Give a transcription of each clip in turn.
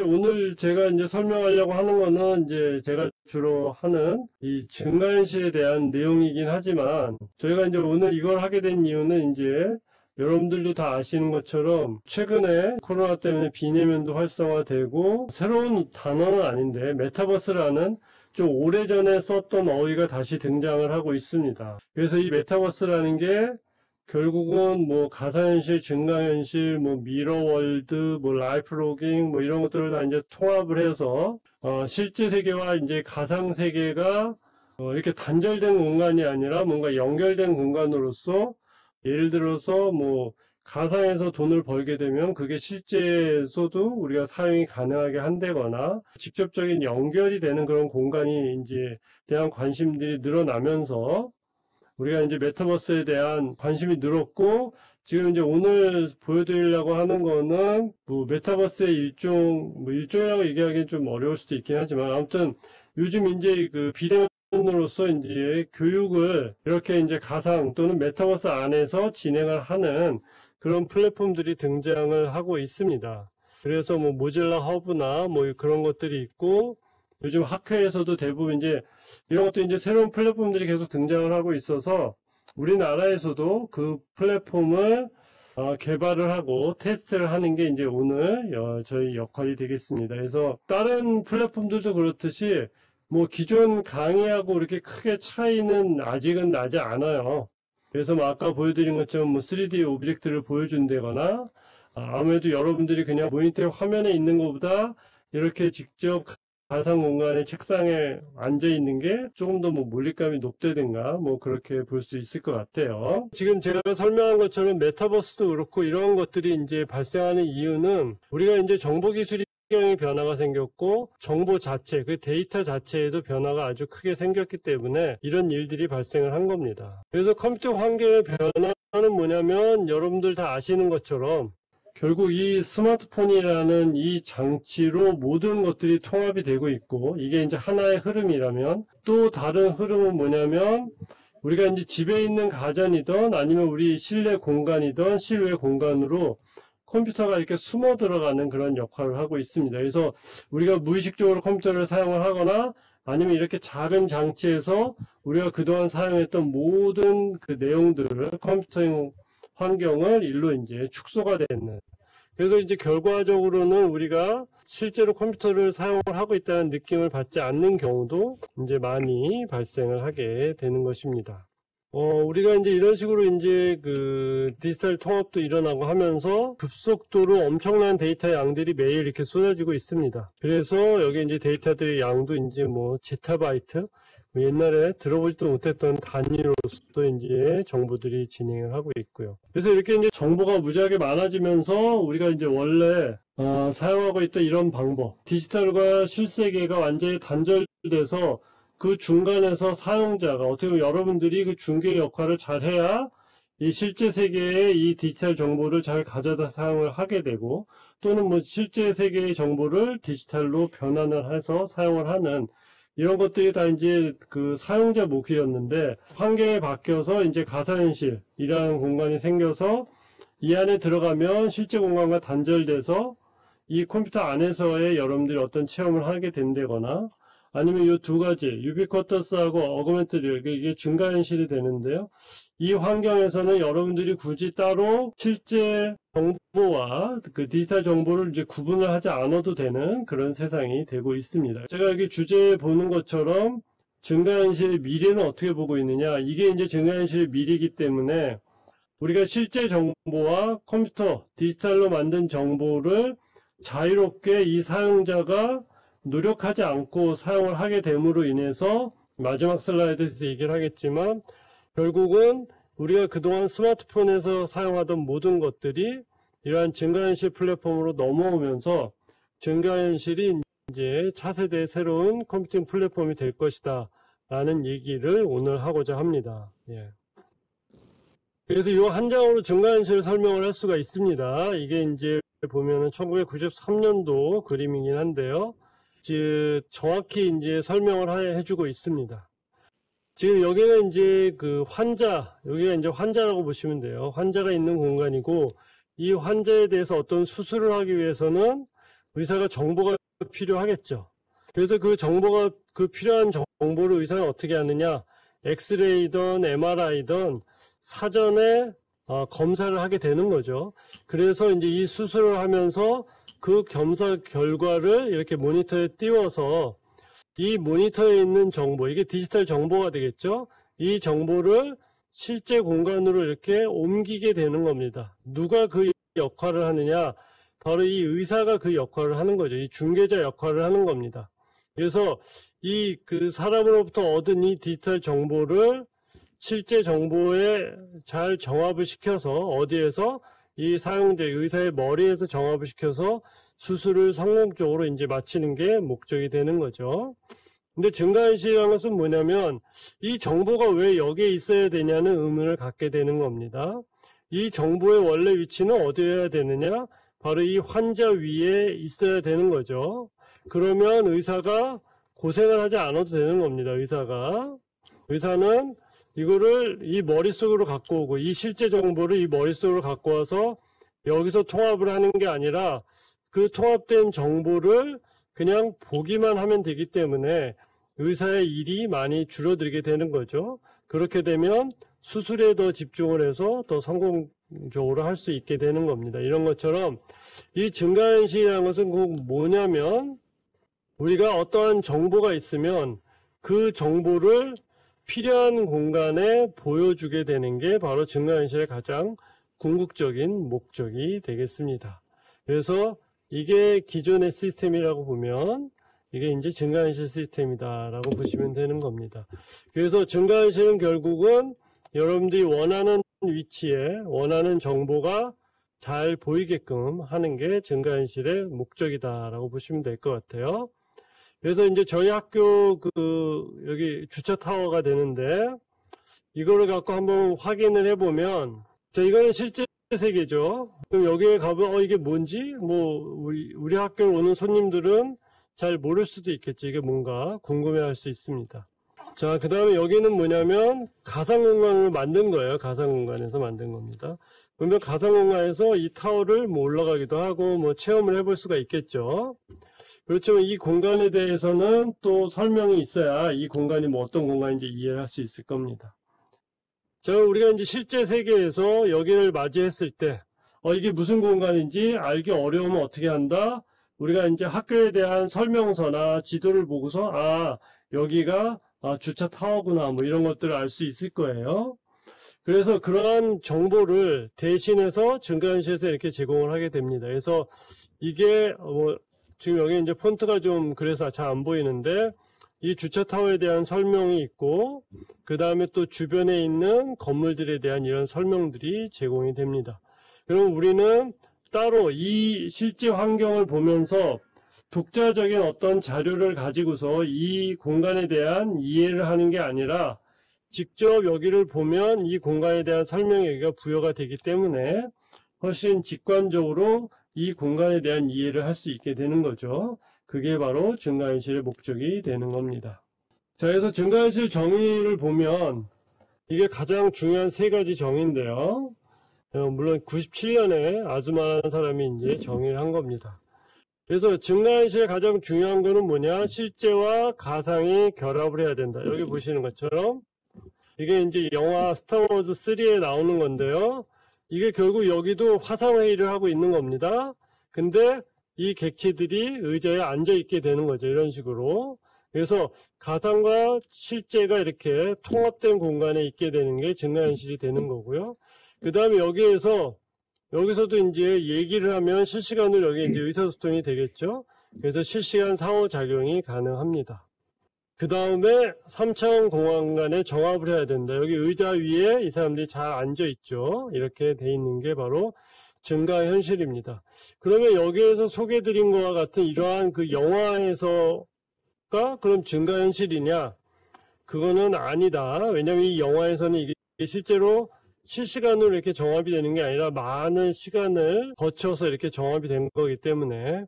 오늘 제가 이제 설명하려고 하는 거는 이제 제가 주로 하는 이 증가현실에 대한 내용이긴 하지만 저희가 이제 오늘 이걸 하게 된 이유는 이제 여러분들도 다 아시는 것처럼 최근에 코로나 때문에 비내면도 활성화되고 새로운 단어는 아닌데 메타버스라는 좀 오래전에 썼던 어휘가 다시 등장을 하고 있습니다. 그래서 이 메타버스라는 게 결국은 뭐 가상현실, 증가현실, 뭐 미러월드, 뭐 라이프로깅 뭐 이런 것들을 다 이제 통합을 해서 실제 세계와 이제 가상 세계가 이렇게 단절된 공간이 아니라 뭔가 연결된 공간으로서 예를 들어서 뭐 가상에서 돈을 벌게 되면 그게 실제에서도 우리가 사용이 가능하게 한다거나 직접적인 연결이 되는 그런 공간이 이제 대한 관심들이 늘어나면서 우리가 이제 메타버스에 대한 관심이 늘었고, 지금 이제 오늘 보여드리려고 하는 거는, 뭐, 메타버스의 일종이라고 얘기하기는 좀 어려울 수도 있긴 하지만, 아무튼, 요즘 이제 그 비대면으로서 이제 교육을 이렇게 이제 가상 또는 메타버스 안에서 진행을 하는 그런 플랫폼들이 등장을 하고 있습니다. 그래서 뭐, 모질라 허브나 뭐 그런 것들이 있고, 요즘 학회에서도 대부분 이제 이런 것도 이제 새로운 플랫폼들이 계속 등장을 하고 있어서 우리나라에서도 그 플랫폼을 개발을 하고 테스트를 하는 게 이제 오늘 저희 역할이 되겠습니다. 그래서 다른 플랫폼들도 그렇듯이 뭐 기존 강의하고 이렇게 크게 차이는 아직은 나지 않아요. 그래서 뭐 아까 보여드린 것처럼 뭐 3D 오브젝트를 보여준다거나 아무래도 여러분들이 그냥 모니터 화면에 있는 것보다 이렇게 직접 가상 공간의 책상에 앉아 있는 게 조금 더 뭐 몰입감이 높다든가 뭐 그렇게 볼 수 있을 것 같아요. 지금 제가 설명한 것처럼 메타버스도 그렇고 이런 것들이 이제 발생하는 이유는 우리가 이제 정보기술이 변화가 생겼고 정보 자체, 그 데이터 자체에도 변화가 아주 크게 생겼기 때문에 이런 일들이 발생을 한 겁니다. 그래서 컴퓨터 환경의 변화는 뭐냐면 여러분들 다 아시는 것처럼 결국 이 스마트폰이라는 이 장치로 모든 것들이 통합이 되고 있고 이게 이제 하나의 흐름이라면 또 다른 흐름은 뭐냐면 우리가 이제 집에 있는 가전이든 아니면 우리 실내 공간이든 실외 공간으로 컴퓨터가 이렇게 숨어 들어가는 그런 역할을 하고 있습니다. 그래서 우리가 무의식적으로 컴퓨터를 사용을 하거나 아니면 이렇게 작은 장치에서 우리가 그동안 사용했던 모든 그 내용들을 컴퓨터 환경을 일로 이제 축소가 되는. 그래서 이제 결과적으로는 우리가 실제로 컴퓨터를 사용을 하고 있다는 느낌을 받지 않는 경우도 이제 많이 발생을 하게 되는 것입니다. 우리가 이제 이런 식으로 이제 그 디지털 통합도 일어나고 하면서 급속도로 엄청난 데이터 양들이 매일 이렇게 쏟아지고 있습니다. 그래서 여기 이제 데이터들의 양도 이제 뭐 제타바이트, 옛날에 들어보지도 못했던 단위로서 이제 정보들이 진행을 하고 있고요. 그래서 이렇게 이제 정보가 무지하게 많아지면서 우리가 이제 원래 사용하고 있던 이런 방법, 디지털과 실세계가 완전히 단절돼서 그 중간에서 사용자가 어떻게 보면 여러분들이 그 중개 역할을 잘 해야 이 실제 세계의 이 디지털 정보를 잘 가져다 사용을 하게 되고 또는 뭐 실제 세계의 정보를 디지털로 변환을 해서 사용을 하는 이런 것들이 다 이제 그 사용자 몫이었는데 환경이 바뀌어서 이제 가상현실이라는 공간이 생겨서 이 안에 들어가면 실제 공간과 단절돼서 이 컴퓨터 안에서의 여러분들이 어떤 체험을 하게 된다거나 아니면 이 두 가지 유비쿼터스하고 어그멘트드 이게 증가현실이 되는데요. 이 환경에서는 여러분들이 굳이 따로 실제 정보와 그 디지털 정보를 이제 구분을 하지 않아도 되는 그런 세상이 되고 있습니다. 제가 여기 주제에 보는 것처럼 증가현실의 미래는 어떻게 보고 있느냐. 이게 이제 증가현실의 미래이기 때문에 우리가 실제 정보와 컴퓨터, 디지털로 만든 정보를 자유롭게 이 사용자가 노력하지 않고 사용을 하게 됨으로 인해서 마지막 슬라이드에서 얘기를 하겠지만 결국은 우리가 그동안 스마트폰에서 사용하던 모든 것들이 이러한 증가현실 플랫폼으로 넘어오면서 증가현실이 이제 차세대의 새로운 컴퓨팅 플랫폼이 될 것이다 라는 얘기를 오늘 하고자 합니다. 예. 그래서 이 한 장으로 증가현실 설명을 할 수가 있습니다. 이게 이제 보면은 1993년도 그림이긴 한데요. 정확히 이제 설명을 해주고 있습니다. 지금 여기는 이제 그 여기가 이제 환자라고 보시면 돼요. 환자가 있는 공간이고, 이 환자에 대해서 어떤 수술을 하기 위해서는 의사가 정보가 필요하겠죠. 그래서 그 정보가, 그 필요한 정보를 의사는 어떻게 하느냐, 엑스레이든 MRI든 사전에 검사를 하게 되는 거죠. 그래서 이제 이 수술을 하면서 그 검사 결과를 이렇게 모니터에 띄워서 이 모니터에 있는 정보, 이게 디지털 정보가 되겠죠. 이 정보를 실제 공간으로 이렇게 옮기게 되는 겁니다. 누가 그 역할을 하느냐? 바로 이 의사가 그 역할을 하는 거죠. 이 중개자 역할을 하는 겁니다. 그래서 이 그 사람으로부터 얻은 이 디지털 정보를 실제 정보에 잘 정합을 시켜서 어디에서 이 사용자 의사의 머리에서 정합을 시켜서 수술을 성공적으로 이제 마치는 게 목적이 되는 거죠. 근데 증가현실이라는 것은 뭐냐면 이 정보가 왜 여기에 있어야 되냐는 의문을 갖게 되는 겁니다. 이 정보의 원래 위치는 어디에 되느냐? 바로 이 환자 위에 있어야 되는 거죠. 그러면 의사가 고생을 하지 않아도 되는 겁니다. 의사는 이거를 이 머릿속으로 갖고 오고 이 실제 정보를 이 머릿속으로 갖고 와서 여기서 통합을 하는 게 아니라 그 통합된 정보를 그냥 보기만 하면 되기 때문에 의사의 일이 많이 줄어들게 되는 거죠. 그렇게 되면 수술에 더 집중을 해서 더 성공적으로 할 수 있게 되는 겁니다. 이런 것처럼 이 증가현실이라는 것은 꼭 뭐냐면 우리가 어떠한 정보가 있으면 그 정보를 필요한 공간에 보여주게 되는 게 바로 증가현실의 가장 궁극적인 목적이 되겠습니다. 그래서 이게 기존의 시스템이라고 보면 이게 이제 증가현실 시스템이다라고 보시면 되는 겁니다. 그래서 증가현실은 결국은 여러분들이 원하는 위치에 원하는 정보가 잘 보이게끔 하는 게 증가현실의 목적이다라고 보시면 될 것 같아요. 그래서 이제 저희 학교 여기 주차 타워가 되는데 이거를 갖고 한번 확인을 해보면 자 이거는 실제 세계죠. 그럼 여기에 가보면 이게 뭔지 뭐 우리 학교에 오는 손님들은 잘 모를 수도 있겠죠. 이게 뭔가 궁금해할 수 있습니다. 자, 그 다음에 여기는 뭐냐면 가상공간으로 만든 거예요. 가상공간에서 만든 겁니다. 그러면 가상공간에서 이 타워를 뭐 올라가기도 하고 뭐 체험을 해볼 수가 있겠죠. 그렇지만 이 공간에 대해서는 또 설명이 있어야 이 공간이 뭐 어떤 공간인지 이해를 할 수 있을 겁니다. 자, 우리가 이제 실제 세계에서 여기를 맞이했을 때 이게 무슨 공간인지 알기 어려우면 어떻게 한다? 우리가 이제 학교에 대한 설명서나 지도를 보고서 여기가 주차 타워구나 뭐 이런 것들을 알 수 있을 거예요. 그래서 그러한 정보를 대신해서 증가현실에서 이렇게 제공을 하게 됩니다. 그래서 이게 지금 여기 이제 폰트가 좀 그래서 잘 안 보이는데 이 주차 타워에 대한 설명이 있고 그 다음에 또 주변에 있는 건물들에 대한 이런 설명들이 제공이 됩니다. 그럼 우리는 따로 이 실제 환경을 보면서 독자적인 어떤 자료를 가지고서 이 공간에 대한 이해를 하는 게 아니라 직접 여기를 보면 이 공간에 대한 설명이 여기가 부여가 되기 때문에 훨씬 직관적으로 이 공간에 대한 이해를 할 수 있게 되는 거죠. 그게 바로 증가현실의 목적이 되는 겁니다. 자, 그래서 증가현실 정의를 보면 이게 가장 중요한 세 가지 정의인데요. 물론 97년에 아즈마라는 사람이 이제 정의를 한 겁니다. 그래서 증가현실의 가장 중요한 거는 뭐냐? 실제와 가상이 결합을 해야 된다. 여기 보시는 것처럼 이게 이제 영화 스타워즈 3에 나오는 건데요. 이게 결국 여기도 화상회의를 하고 있는 겁니다. 근데 이 객체들이 의자에 앉아 있게 되는 거죠. 이런 식으로. 그래서 가상과 실제가 이렇게 통합된 공간에 있게 되는 게 증가현실이 되는 거고요. 그 다음에 여기서도 이제 얘기를 하면 실시간으로 여기 이제 의사소통이 되겠죠. 그래서 실시간 상호작용이 가능합니다. 그 다음에 3차원 공간에 정합을 해야 된다. 여기 의자 위에 이 사람들이 잘 앉아 있죠. 이렇게 돼 있는 게 바로 증가현실입니다. 그러면 여기에서 소개드린 것과 같은 이러한 그 영화에서가 그럼 증가현실이냐? 그거는 아니다. 왜냐면 이 영화에서는 이게 실제로 실시간으로 이렇게 정합이 되는 게 아니라 많은 시간을 거쳐서 이렇게 정합이 된 거기 때문에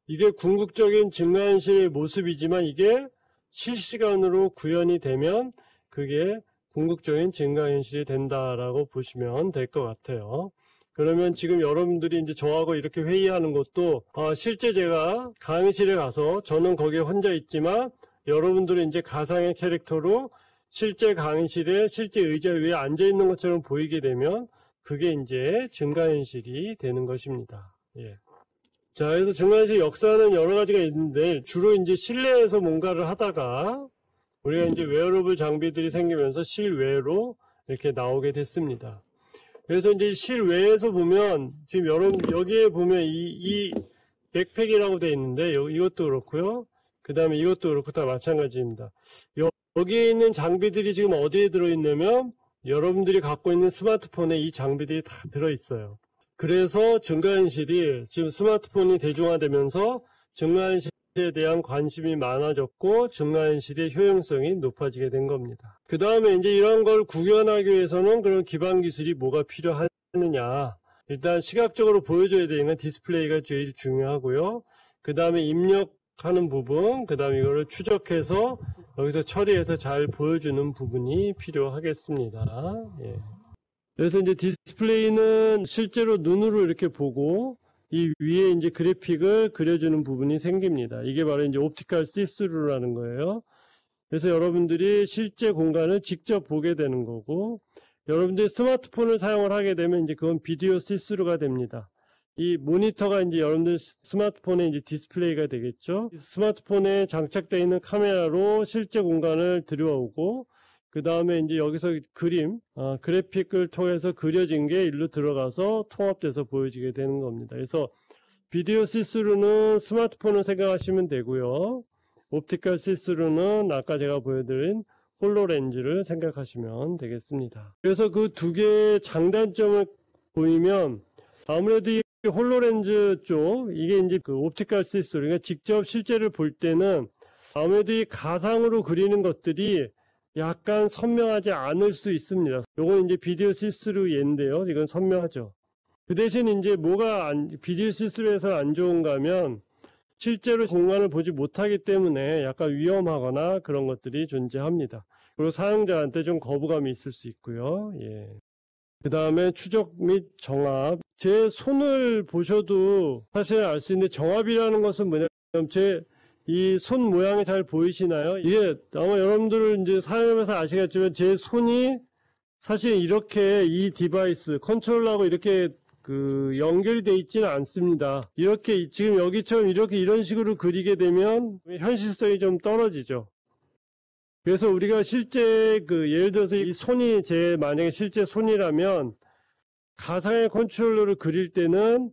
이게 궁극적인 증가현실의 모습이지만 이게 실시간으로 구현이 되면 그게 궁극적인 증가현실이 된다라고 보시면 될 것 같아요. 그러면 지금 여러분들이 이제 저하고 이렇게 회의하는 것도 실제 제가 강의실에 가서 저는 거기에 혼자 있지만 여러분들은 이제 가상의 캐릭터로 실제 강의실에 실제 의자 위에 앉아 있는 것처럼 보이게 되면 그게 이제 증가현실이 되는 것입니다. 예. 자, 그래서 증가현실 역사는 여러 가지가 있는데 주로 이제 실내에서 뭔가를 하다가 우리가 이제 웨어러블 장비들이 생기면서 실외로 이렇게 나오게 됐습니다. 그래서 이제 실외에서 보면 지금 여러분 여기에 보면 이 백팩이라고 되어 있는데 이것도 그렇고요. 그 다음에 이것도 그렇고 다 마찬가지입니다. 여기에 있는 장비들이 지금 어디에 들어있냐면 여러분들이 갖고 있는 스마트폰에 이 장비들이 다 들어있어요. 그래서 증가현실이 지금 스마트폰이 대중화되면서 증가현실에 대한 관심이 많아졌고 증가현실의 효용성이 높아지게 된 겁니다. 그 다음에 이제 이런 걸 구현하기 위해서는 그런 기반 기술이 뭐가 필요하느냐. 일단 시각적으로 보여줘야 되는 디스플레이가 제일 중요하고요. 그 다음에 입력하는 부분, 그 다음에 이거를 추적해서 여기서 처리해서 잘 보여주는 부분이 필요하겠습니다. 예. 그래서 이제 디스플레이는 실제로 눈으로 이렇게 보고 이 위에 이제 그래픽을 그려주는 부분이 생깁니다. 이게 바로 이제 옵티컬 시스루라는 거예요. 그래서 여러분들이 실제 공간을 직접 보게 되는 거고, 여러분들이 스마트폰을 사용을 하게 되면 이제 그건 비디오 시스루가 됩니다. 이 모니터가 이제 여러분들 스마트폰의 이제 디스플레이가 되겠죠. 스마트폰에 장착되어 있는 카메라로 실제 공간을 들여오고, 그 다음에 이제 여기서 그림, 그래픽을 통해서 그려진 게 일로 들어가서 통합돼서 보여지게 되는 겁니다. 그래서 비디오 시스루는 스마트폰을 생각하시면 되고요. 옵티컬 시스루는 아까 제가 보여드린 홀로렌즈를 생각하시면 되겠습니다. 그래서 그 두 개의 장단점을 보이면 아무래도 이 홀로렌즈 쪽, 이게 이제 그 옵티컬 시스루, 그러니까 직접 실제를 볼 때는 아무래도 이 가상으로 그리는 것들이 약간 선명하지 않을 수 있습니다. 요건 이제 비디오 시스루 예인데요. 이건 선명하죠. 그 대신 이제 비디오 시스루에서 안 좋은가 하면 실제로 공간을 보지 못하기 때문에 약간 위험하거나 그런 것들이 존재합니다. 그리고 사용자한테 좀 거부감이 있을 수 있고요. 예. 그 다음에 추적 및 정합. 제 손을 보셔도 사실 알 수 있는데 정합이라는 것은 뭐냐면 이 손 모양이 잘 보이시나요? 이게 아마 여러분들은 이제 사용하면서 아시겠지만 제 손이 사실 이렇게 이 디바이스 컨트롤러하고 이렇게 연결이 되어 있지는 않습니다. 이렇게 지금 여기처럼 이런 식으로 그리게 되면 현실성이 좀 떨어지죠. 그래서 우리가 실제 예를 들어서 이 손이 만약에 실제 손이라면 가상의 컨트롤러를 그릴 때는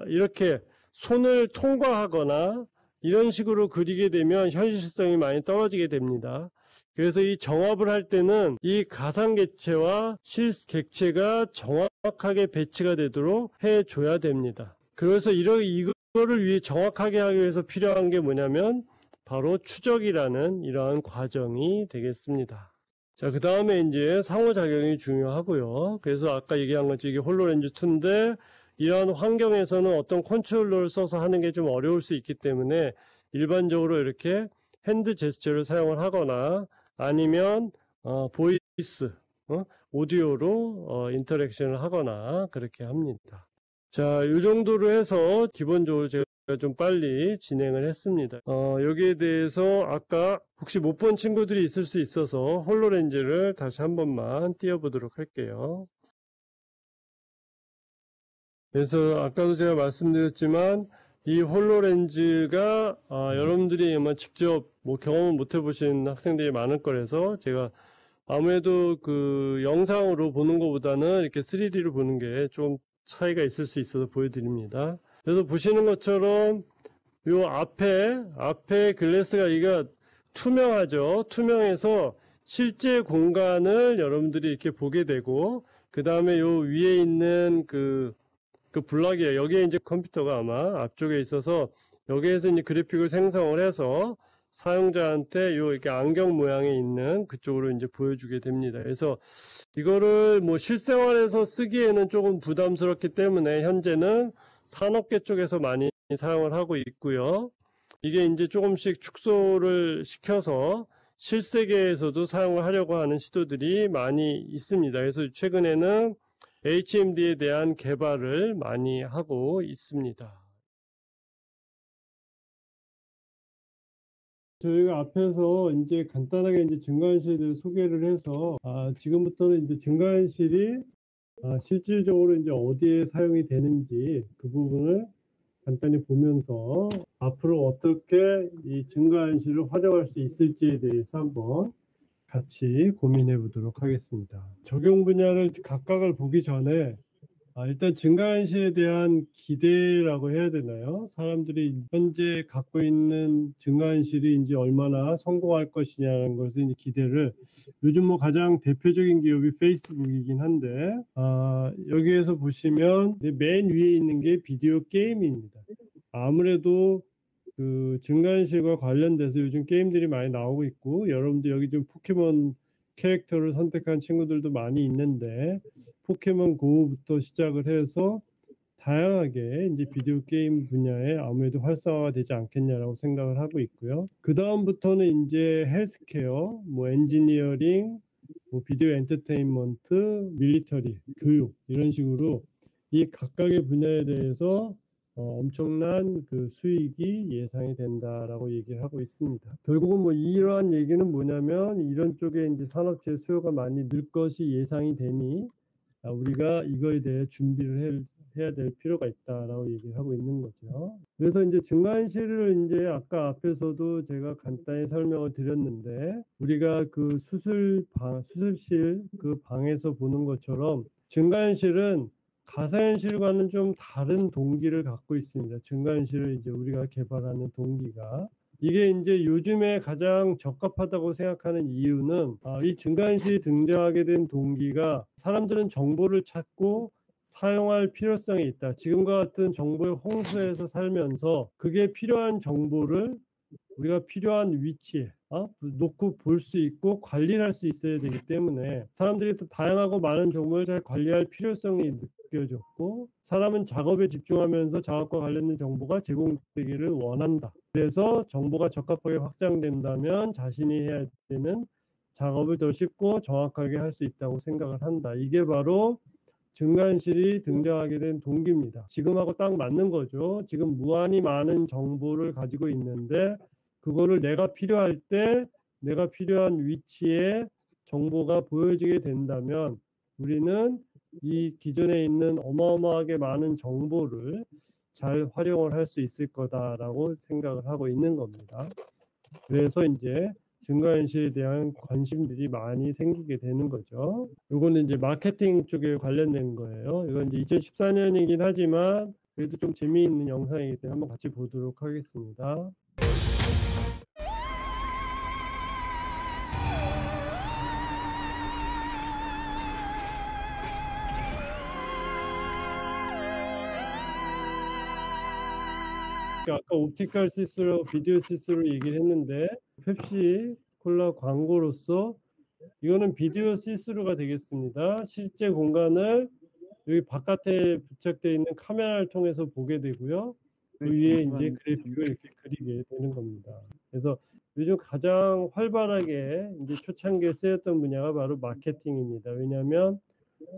이렇게 손을 통과하거나 이런 식으로 그리게 되면 현실성이 많이 떨어지게 됩니다. 그래서 이 정합을 할 때는 이 가상 객체와 실 객체가 정확하게 배치가 되도록 해줘야 됩니다. 그래서 이거를 위해 정확하게 하기 위해서 필요한 게 뭐냐면 바로 추적이라는 이러한 과정이 되겠습니다. 자, 그 다음에 이제 상호작용이 중요하고요. 그래서 아까 얘기한 것처럼 이게 홀로렌즈 2인데 이러한 환경에서는 어떤 컨트롤러를 써서 하는 게 좀 어려울 수 있기 때문에 일반적으로 이렇게 핸드 제스처를 사용을 하거나 아니면 보이스, 오디오로 인터랙션을 하거나 그렇게 합니다. 자, 이 정도로 해서 기본적으로 제가 좀 빨리 진행을 했습니다. 여기에 대해서 아까 혹시 못 본 친구들이 있을 수 있어서 홀로렌즈를 다시 한 번만 띄워보도록 할게요. 그래서 아까도 제가 말씀드렸지만 이 홀로렌즈가 여러분들이 아마 직접 경험을 못 해보신 학생들이 많을 거라서 제가 아무래도 영상으로 보는 것보다는 이렇게 3D로 보는 게 좀 차이가 있을 수 있어서 보여드립니다. 그래서 보시는 것처럼 요 앞에 글래스가 이게 투명하죠. 투명해서 실제 공간을 여러분들이 이렇게 보게 되고 그 다음에 요 위에 있는 블럭이에요. 여기에 이제 컴퓨터가 아마 앞쪽에 있어서 여기에서 이제 그래픽을 생성을 해서 사용자한테 이렇게 안경 모양에 있는 그쪽으로 이제 보여주게 됩니다. 그래서 이거를 실생활에서 쓰기에는 조금 부담스럽기 때문에 현재는 산업계 쪽에서 많이 사용을 하고 있고요. 이게 이제 조금씩 축소를 시켜서 실세계에서도 사용을 하려고 하는 시도들이 많이 있습니다. 그래서 최근에는 HMD에 대한 개발을 많이 하고 있습니다. 저희가 앞에서 이제 간단하게 이제 증강현실을 소개를 해서 지금부터는 이제 증강현실이 실질적으로 이제 어디에 사용이 되는지 그 부분을 간단히 보면서 앞으로 어떻게 이 증강현실을 활용할 수 있을지에 대해서 한번 같이 고민해 보도록 하겠습니다. 적용 분야를 각각을 보기 전에 일단 증강현실에 대한 기대라고 해야 되나요? 사람들이 현재 갖고 있는 증강현실이 이제 얼마나 성공할 것이냐는 것을 이제 기대를 요즘 뭐 가장 대표적인 기업이 페이스북이긴 한데 여기에서 보시면 맨 위에 있는 게 비디오 게임입니다. 아무래도 그 증강현실과 관련돼서 요즘 게임들이 많이 나오고 있고 여러분들 여기 좀 포켓몬 캐릭터를 선택한 친구들도 많이 있는데 포켓몬 고부터 시작을 해서 다양하게 이제 비디오 게임 분야에 아무래도 활성화가 되지 않겠냐라고 생각을 하고 있고요. 그 다음부터는 이제 헬스케어, 뭐 엔지니어링, 뭐 비디오 엔터테인먼트, 밀리터리, 교육 이런 식으로 이 각각의 분야에 대해서 엄청난 그 수익이 예상이 된다라고 얘기를 하고 있습니다. 결국은 뭐 이러한 얘기는 뭐냐면 이런 쪽에 이제 산업재 수요가 많이 늘 것이 예상이 되니 우리가 이거에 대해 준비를 해야 될 필요가 있다라고 얘기를 하고 있는 거죠. 그래서 이제 증강현실을 이제 아까 앞에서도 제가 간단히 설명을 드렸는데 우리가 그 수술실 그 방에서 보는 것처럼 증강현실은 가상현실과는 좀 다른 동기를 갖고 있습니다. 증강현실을 이제 우리가 개발하는 동기가 이게 이제 요즘에 가장 적합하다고 생각하는 이유는 이 증강현실이 등장하게 된 동기가 사람들은 정보를 찾고 사용할 필요성이 있다. 지금과 같은 정보의 홍수에서 살면서 그게 필요한 정보를 우리가 필요한 위치에 놓고 볼 수 있고 관리를 할 수 있어야 되기 때문에 사람들이 또 다양하고 많은 정보를 잘 관리할 필요성이 느껴졌고 사람은 작업에 집중하면서 작업과 관련된 정보가 제공되기를 원한다. 그래서 정보가 적합하게 확장된다면 자신이 해야 되는 작업을 더 쉽고 정확하게 할 수 있다고 생각을 한다. 이게 바로 증강현실이 등장하게 된 동기입니다. 지금하고 딱 맞는 거죠. 지금 무한히 많은 정보를 가지고 있는데 그거를 내가 필요할 때 내가 필요한 위치에 정보가 보여지게 된다면 우리는 이 기존에 있는 어마어마하게 많은 정보를 잘 활용을 할 수 있을 거다라고 생각을 하고 있는 겁니다. 그래서 이제 증강현실에 대한 관심들이 많이 생기게 되는 거죠. 이거는 이제 마케팅 쪽에 관련된 거예요. 이건 이제 2014년이긴 하지만 그래도 좀 재미있는 영상이기 때문에 한번 같이 보도록 하겠습니다. 아까 옵티컬 시스로 비디오 시스로 얘기를 했는데 펩시 콜라 광고로서 이거는 비디오 시스루가 되겠습니다. 실제 공간을 여기 바깥에 부착되어 있는 카메라를 통해서 보게 되고요. 그 위에 이제 그래픽을 이렇게 그리게 되는 겁니다. 그래서 요즘 가장 활발하게 이제 초창기에 쓰였던 분야가 바로 마케팅입니다. 왜냐하면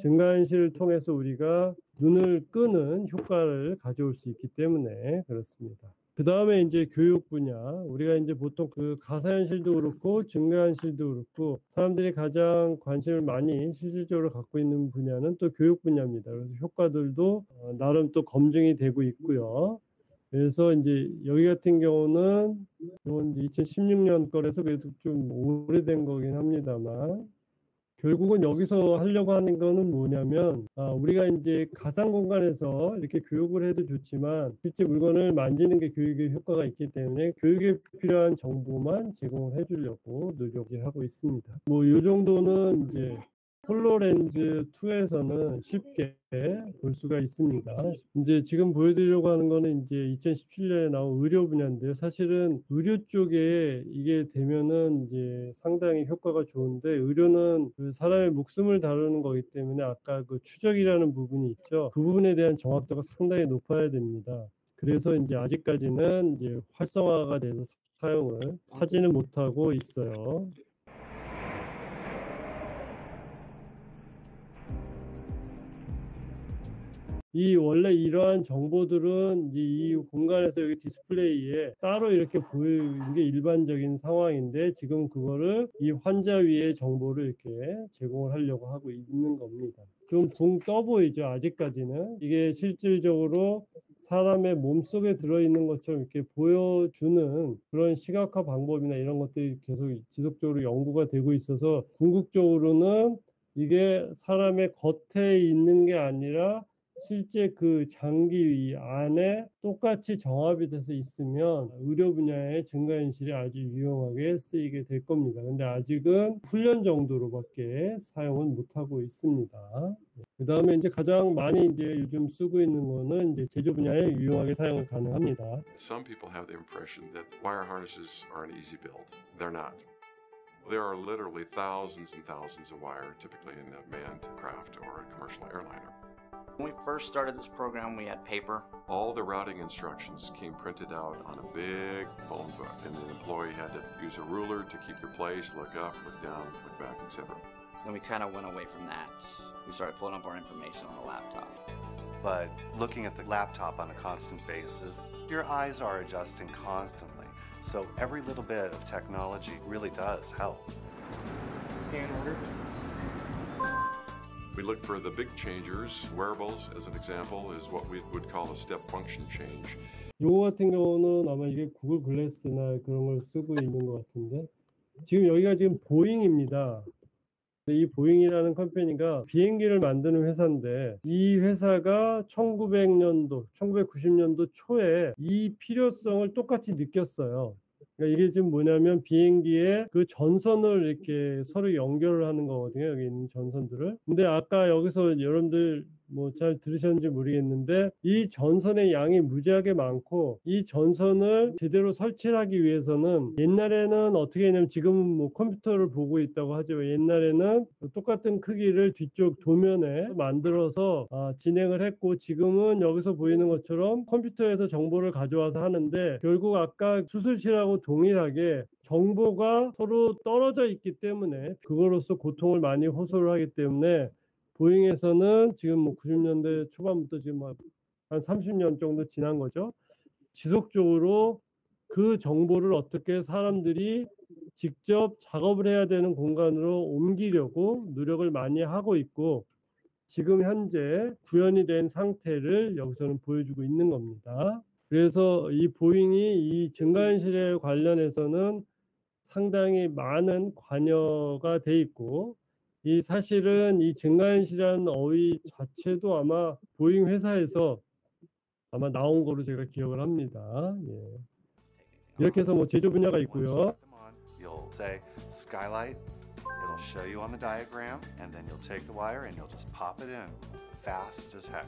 증강현실을 통해서 우리가 눈을 끄는 효과를 가져올 수 있기 때문에 그렇습니다. 그 다음에 이제 교육 분야, 우리가 이제 보통 그 가상현실도 그렇고 증강현실도 그렇고 사람들이 가장 관심을 많이 실질적으로 갖고 있는 분야는 또 교육 분야입니다. 그래서 효과들도 나름 또 검증이 되고 있고요. 그래서 이제 여기 같은 경우는 이건 2016년 거라서 그래도 좀 오래된 거긴 합니다만 결국은 여기서 하려고 하는 거는 뭐냐면 우리가 이제 가상 공간에서 이렇게 교육을 해도 좋지만 실제 물건을 만지는 게 교육에 효과가 있기 때문에 교육에 필요한 정보만 제공을 해주려고 노력을 하고 있습니다. 뭐 이 정도는 이제 홀로렌즈 2에서는 쉽게 볼 수가 있습니다. 이제 지금 보여드리려고 하는 거는 이제 2017년에 나온 의료 분야인데요. 사실은 의료 쪽에 이게 되면은 이제 상당히 효과가 좋은데 의료는 그 사람의 목숨을 다루는 거기 때문에 아까 그 추적이라는 부분이 있죠. 그 부분에 대한 정확도가 상당히 높아야 됩니다. 그래서 이제 아직까지는 이제 활성화가 돼서 사용을 하지는 못하고 있어요. 원래 이러한 정보들은 이 공간에서 여기 디스플레이에 따로 이렇게 보이는 게 일반적인 상황인데 지금 그거를 이 환자 위에 정보를 이렇게 제공을 하려고 하고 있는 겁니다. 좀 붕 떠 보이죠, 아직까지는. 이게 실질적으로 사람의 몸속에 들어있는 것처럼 이렇게 보여주는 그런 시각화 방법이나 이런 것들이 계속 지속적으로 연구가 되고 있어서 궁극적으로는 이게 사람의 겉에 있는 게 아니라 실제 그 장기 안에 똑같이 정합이 돼서 있으면 의료 분야의 증가현실이 아주 유용하게 쓰이게 될 겁니다. 근데 아직은 훈련 정도로밖에 사용은 못하고 있습니다. 그 다음에 이제 가장 많이 이제 요즘 쓰고 있는 거는 이제 제조 분야에 유용하게 사용이 가능합니다. Some people have the impression that wire harnesses are an easy build. They're not. There are literally thousands and thousands of wire, typically in a manned craft or a commercial airliner. When we first started this program, we had paper. All the routing instructions came printed out on a big phone book, and the employee had to use a ruler to keep their place, look up, look down, look back, etc. Then we kind of went away from that. We started pulling up our information on a laptop. But looking at the laptop on a constant basis, your eyes are adjusting constantly. So every little bit of technology really does help. Scan order. We look for the big changers. Wearables, as an example, is what we would call a step function change. 요거 같은 경우는 아마 이게 구글 글래스나 그런 걸 쓰고 있는 것 같은데 지금 여기가 지금 보잉입니다. 이 보잉이라는 컴퍼니가 비행기를 만드는 회사인데 이 회사가 1900년도, 1990년도 초에 이 필요성을 똑같이 느꼈어요. 그러니까 이게 지금 뭐냐면 비행기에 그 전선을 이렇게 서로 연결을 하는 거거든요. 여기 있는 전선들을. 근데 아까 여기서 여러분들 뭐 잘 들으셨는지 모르겠는데 이 전선의 양이 무지하게 많고 이 전선을 제대로 설치하기 위해서는 옛날에는 어떻게 했냐면 지금은 뭐 컴퓨터를 보고 있다고 하죠. 옛날에는 똑같은 크기를 뒤쪽 도면에 만들어서 진행을 했고 지금은 여기서 보이는 것처럼 컴퓨터에서 정보를 가져와서 하는데 결국 아까 수술실하고 동일하게 정보가 서로 떨어져 있기 때문에 그거로서 고통을 많이 호소를 하기 때문에 보잉에서는 지금 뭐 90년대 초반부터 지금 한 30년 정도 지난 거죠. 지속적으로 그 정보를 어떻게 사람들이 직접 작업을 해야 되는 공간으로 옮기려고 노력을 많이 하고 있고 지금 현재 구현이 된 상태를 여기서는 보여주고 있는 겁니다. 그래서 이 보잉이 이 증가현실에 관련해서는 상당히 많은 관여가 돼 있고 이 사실은 이 증가현실이라는 어휘 자체도 아마 보잉 회사에서 아마 나온 거로 제가 기억을 합니다. 예. 이렇게 해서 뭐 제조 분야가 있고요. You'll say skylight. It'll show you on the diagram, and then you'll take the wire and you'll just pop it in, fast as heck.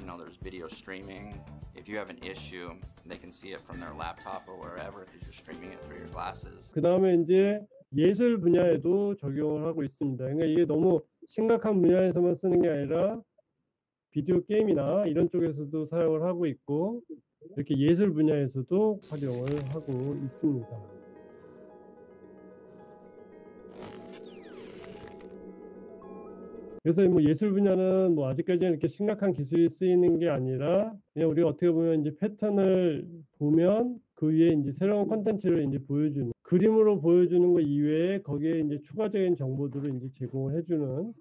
You know, there's video streaming. If you have an issue, they can see it from their laptop or wherever because you're streaming it through your glasses. 그 다음에 이제 예술 분야에도 적용을 하고 있습니다. 그러니까 이게 너무 심각한 분야에서만 쓰는 게 아니라 비디오 게임이나 이런 쪽에서도 사용을 하고 있고 이렇게 예술 분야에서도 활용을 하고 있습니다. 그래서 뭐 예술 분야는 뭐 아직까지는 이렇게 심각한 기술이 쓰이는 게 아니라 그냥 우리가 어떻게 보면 이제 패턴을 보면 그 위에 이제 새로운 콘텐츠를 이제 보여주는 그림으로 보여주는 거 이외에 거기에 이제 추가적인 정보들을 이제 제공을 해주는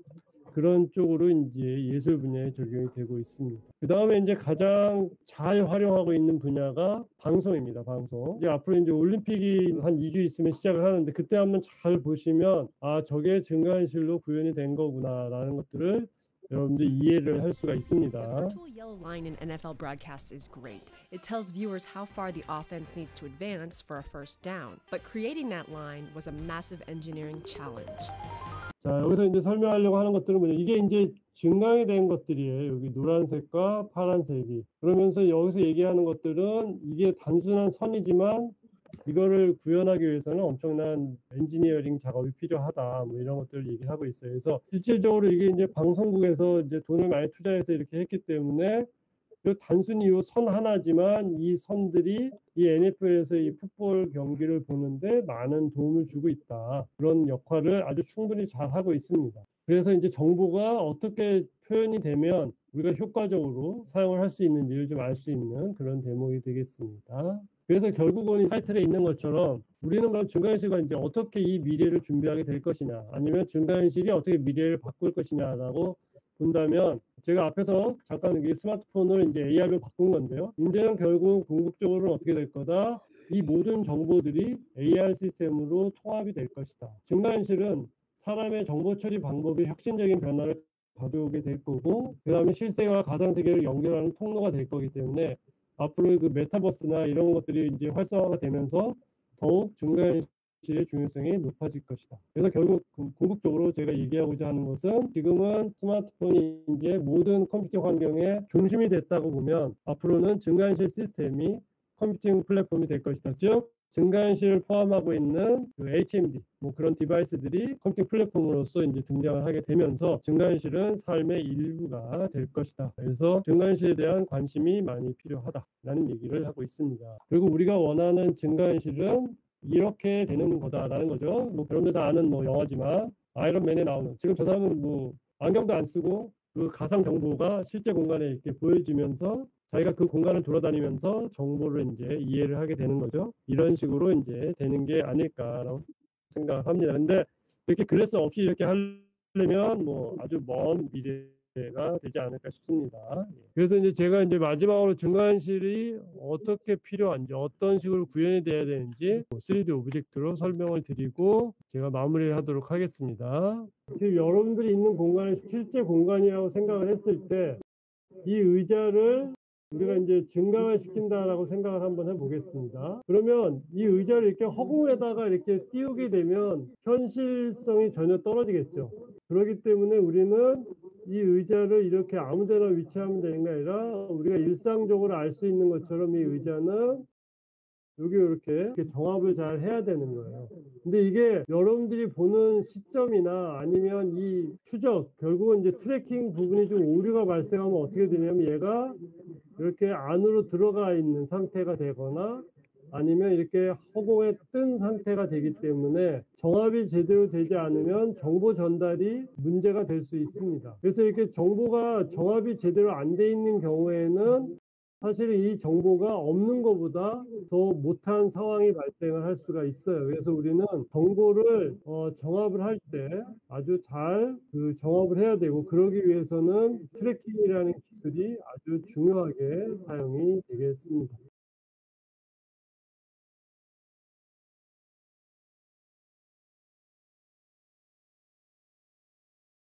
그런 쪽으로 이제 예술 분야에 적용이 되고 있습니다. 그 다음에 이제 가장 잘 활용하고 있는 분야가 방송입니다. 방송. 이제 앞으로 이제 올림픽이 한 2주 있으면 시작을 하는데 그때 한번 잘 보시면 저게 증가현실로 구현이 된 거구나라는 것들을 여러분들 이해를 할 수가 있습니다. The virtual yellow line in NFL broadcasts is great. It tells viewers how far the offense needs to advance for a first down. But creating that line was a massive engineering challenge. 자, 여기서 이제 설명하려고 하는 것들은 뭐냐. 이게 이제 증강이 된 것들이에요. 여기 노란색과 파란색이. 그러면서 여기서 얘기하는 것들은 이게 단순한 선이지만 이거를 구현하기 위해서는 엄청난 엔지니어링 작업이 필요하다. 뭐 이런 것들을 얘기하고 있어요. 그래서 실질적으로 이게 이제 방송국에서 이제 돈을 많이 투자해서 이렇게 했기 때문에 단순히 이 선 하나지만 이 선들이 이 NFL에서 이 풋볼 경기를 보는데 많은 도움을 주고 있다. 그런 역할을 아주 충분히 잘 하고 있습니다. 그래서 이제 정보가 어떻게 표현이 되면 우리가 효과적으로 사용을 할 수 있는지를 좀 알 수 있는 그런 대목이 되겠습니다. 그래서 결국은 이 타이틀에 있는 것처럼 우리는 그럼 증강현실과 이제 어떻게 이 미래를 준비하게 될 것이냐, 아니면 증강현실이 어떻게 미래를 바꿀 것이냐라고 본다면, 제가 앞에서 잠깐 이 스마트폰을 이제 AR로 바꾼 건데요. 이제는 결국 궁극적으로는 어떻게 될 거다? 이 모든 정보들이 AR 시스템으로 통합이 될 것이다. 증강현실은 사람의 정보 처리 방법이 혁신적인 변화를 가져오게 될 거고, 그 다음에 실생활과 가상세계를 연결하는 통로가 될 거기 때문에 앞으로 그 메타버스나 이런 것들이 이제 활성화가 되면서 더욱 증강현실의 중요성이 높아질 것이다. 그래서 결국 궁극적으로 제가 얘기하고자 하는 것은, 지금은 스마트폰이 이제 모든 컴퓨팅 환경의 중심이 됐다고 보면, 앞으로는 증강현실 시스템이 컴퓨팅 플랫폼이 될 것이다. 즉 증강현실을 포함하고 있는 그 HMD 뭐 그런 디바이스들이 컴퓨팅 플랫폼으로서 이제 등장을 하게 되면서 증강현실은 삶의 일부가 될 것이다. 그래서 증강현실에 대한 관심이 많이 필요하다라는 얘기를 하고 있습니다. 그리고 우리가 원하는 증강현실은 이렇게 되는 거다라는 거죠. 뭐 여러분들 다 아는 뭐 영화지만 아이언맨에 나오는, 지금 저 사람은 뭐 안경도 안 쓰고 그 가상 정보가 실제 공간에 이렇게 보여지면서 자기가 그 공간을 돌아다니면서 정보를 이제 이해를 하게 되는 거죠. 이런 식으로 이제 되는 게 아닐까라고 생각합니다. 근데 이렇게 글래스 없이 이렇게 하려면 뭐 아주 먼 미래가 되지 않을까 싶습니다. 그래서 이제 제가 이제 마지막으로 증강현실이 어떻게 필요한지, 어떤 식으로 구현이 돼야 되는지 3D 오브젝트로 설명을 드리고 제가 마무리를 하도록 하겠습니다. 지금 여러분들이 있는 공간을 실제 공간이라고 생각을 했을 때 이 의자를 우리가 이제 증강을 시킨다라고 생각을 한번 해보겠습니다. 그러면 이 의자를 이렇게 허공에다가 이렇게 띄우게 되면 현실성이 전혀 떨어지겠죠. 그렇기 때문에 우리는 이 의자를 이렇게 아무데나 위치하면 되는 게 아니라, 우리가 일상적으로 알 수 있는 것처럼 이 의자는 여기 이렇게 정합을 잘 해야 되는 거예요. 근데 이게 여러분들이 보는 시점이나 아니면 이 추적, 결국은 이제 트래킹 부분이 좀 오류가 발생하면 어떻게 되냐면, 얘가 이렇게 안으로 들어가 있는 상태가 되거나 아니면 이렇게 허공에 뜬 상태가 되기 때문에 정합이 제대로 되지 않으면 정보 전달이 문제가 될 수 있습니다. 그래서 이렇게 정보가 정합이 제대로 안 돼 있는 경우에는 사실 이 정보가 없는 것보다 더 못한 상황이 발생을 할 수가 있어요. 그래서 우리는 정보를 정합을 할 때 아주 잘 그 정합을 해야 되고, 그러기 위해서는 트래킹이라는 기술이 아주 중요하게 사용이 되겠습니다.